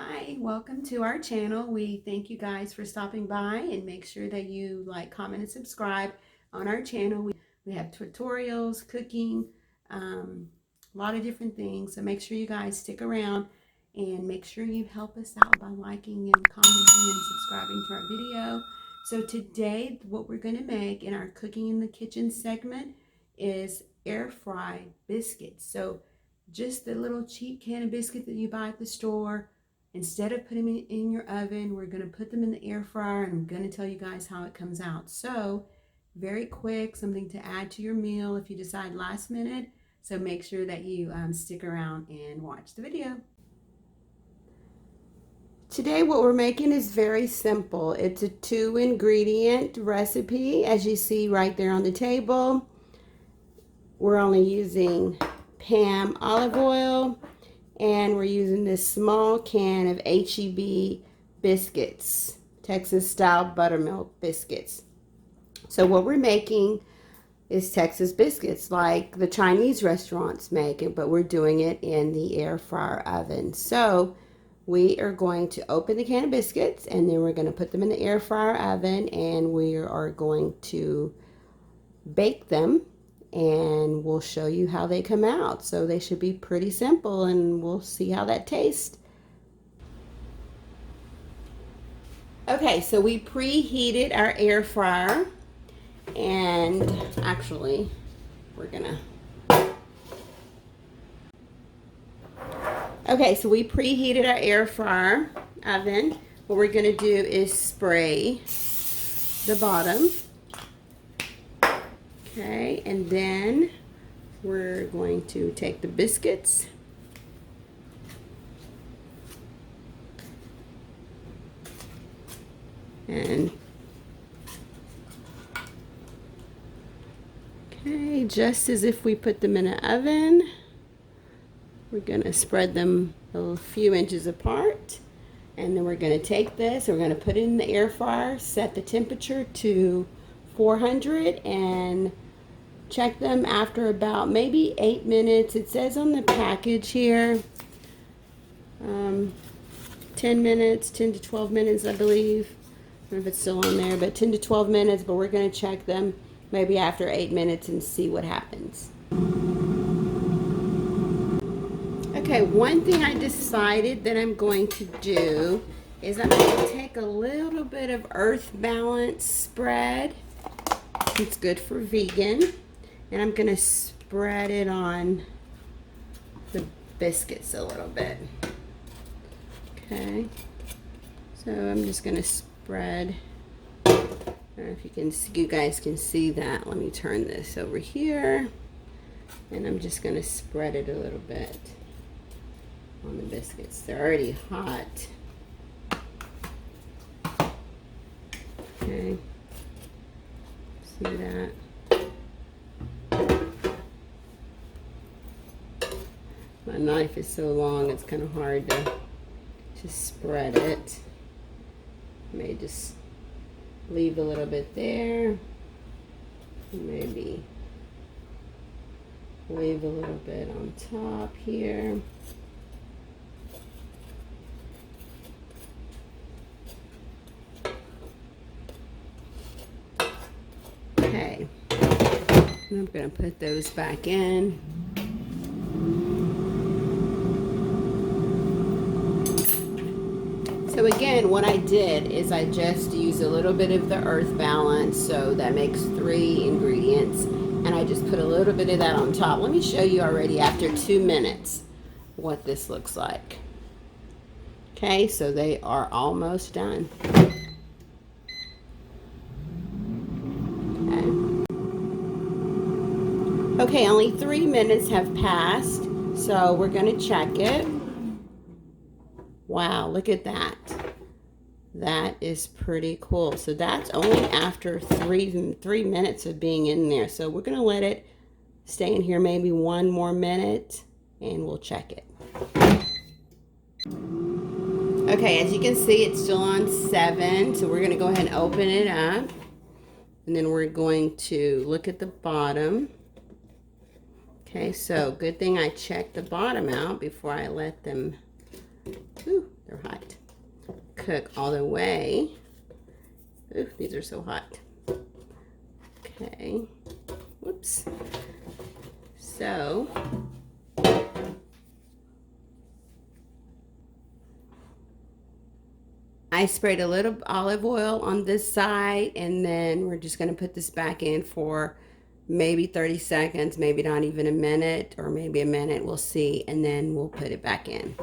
Hi, welcome to our channel. We thank you guys for stopping by, and make sure that you like, comment, and subscribe on our channel. We have tutorials, cooking, a lot of different things. So make sure you guys stick around, and make sure you help us out by liking and commenting and subscribing to our video. So today what we're going to make in our cooking in the kitchen segment is air fried biscuits. So just the little cheap can of biscuit that you buy at the store, instead of putting them in your oven, we're going to put them in the air fryer, and I'm going to tell you guys how it comes out. So very quick, something to add to your meal if you decide last minute. So make sure that you stick around and watch the video. Today what we're making is very simple. It's a 2-ingredient recipe, as you see right there on the table. We're only using Palm olive oil, and we're using this small can of HEB biscuits, Texas style buttermilk biscuits. So what we're making is Texas biscuits like the Chinese restaurants make it, but we're doing it in the air fryer oven. So we are going to open the can of biscuits, and then we're going to put them in the air fryer oven, and we are going to bake them, and we'll show you how they come out. So they should be pretty simple, and we'll see how that tastes. Okay, so we preheated our air fryer, and actually we're gonna so we preheated our air fryer oven. What we're gonna do is spray the bottom. Okay, and then we're going to take the biscuits and just as if we put them in an oven, we're going to spread them a few inches apart, and then we're going to take this, we're going to put it in the air fryer, set the temperature to 400, and check them after about maybe 8 minutes. It says on the package here 10 minutes, 10 to 12 minutes, I believe. I don't know if it's still on there, but 10 to 12 minutes, but we're going to check them maybe after 8 minutes and see what happens. Okay, one thing I decided that I'm going to do is I'm going to take a little bit of Earth Balance spread. It's good for vegan. And I'm going to spread it on the biscuits a little bit. Okay. So I'm just going to spread. I don't know if you guys can see that. Let me turn this over here. And I'm just going to spread it a little bit on the biscuits. They're already hot. Okay. See that? My knife is so long, it's kind of hard to spread it. I may just leave a little bit there. Maybe leave a little bit on top here. Okay, I'm going to put those back in. So again, what I did is I just used a little bit of the Earth Balance, so that makes 3 ingredients, and I just put a little bit of that on top. Let me show you already after 2 minutes what this looks like. Okay, so they are almost done. Okay, only 3 minutes have passed, so we're going to check it. Wow, look at that. That is pretty cool. So that's only after three minutes of being in there. So we're going to let it stay in here maybe 1 more minute, and we'll check it. Okay, as you can see, it's still on 7. So we're going to go ahead and open it up. And then we're going to look at the bottom. Okay, so good thing I checked the bottom out before I let them. Ooh, they're hot. cook all the way. Ooh, these are so hot. Okay. Whoops. So I sprayed a little olive oil on this side, and then we're just going to put this back in for maybe 30 seconds, maybe not even a minute, or maybe a minute, we'll see, and then we'll put it back in.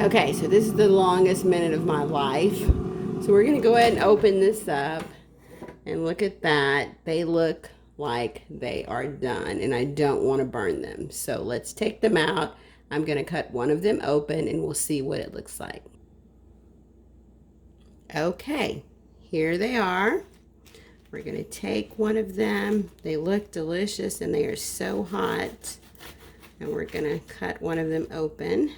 Okay, so this is the longest minute of my life. So we're going to go ahead and open this up, and look at that. They look like they are done, and I don't want to burn them. So let's take them out. I'm going to cut one of them open, and we'll see what it looks like. Okay, here they are. We're going to take one of them. They look delicious, and they are so hot. And we're going to cut one of them open.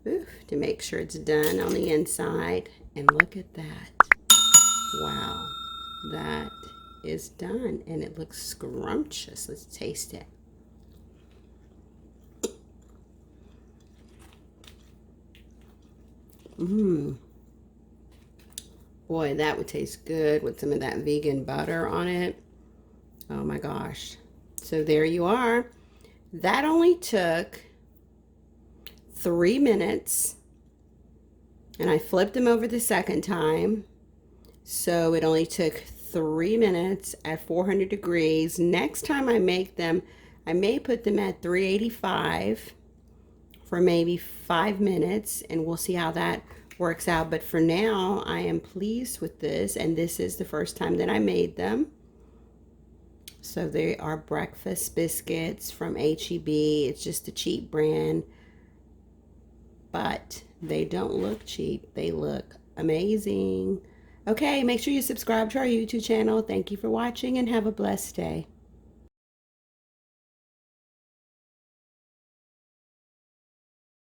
Oof, to make sure it's done on the inside. And look at that. Wow, that is done, and it looks scrumptious. Let's taste it. Boy, that would taste good with some of that vegan butter on it. Oh my gosh. So there you are. That only took 3 minutes, and I flipped them over the second time, so it only took 3 minutes at 400 degrees. Next time I make them, I may put them at 385 for maybe 5 minutes, and we'll see how that works out. But for now, I am pleased with this, and this is the first time that I made them. So they are breakfast biscuits from H-E-B. It's just a cheap brand, but they don't look cheap. They look amazing. Okay, make sure you subscribe to our YouTube channel. Thank you for watching, and have a blessed day.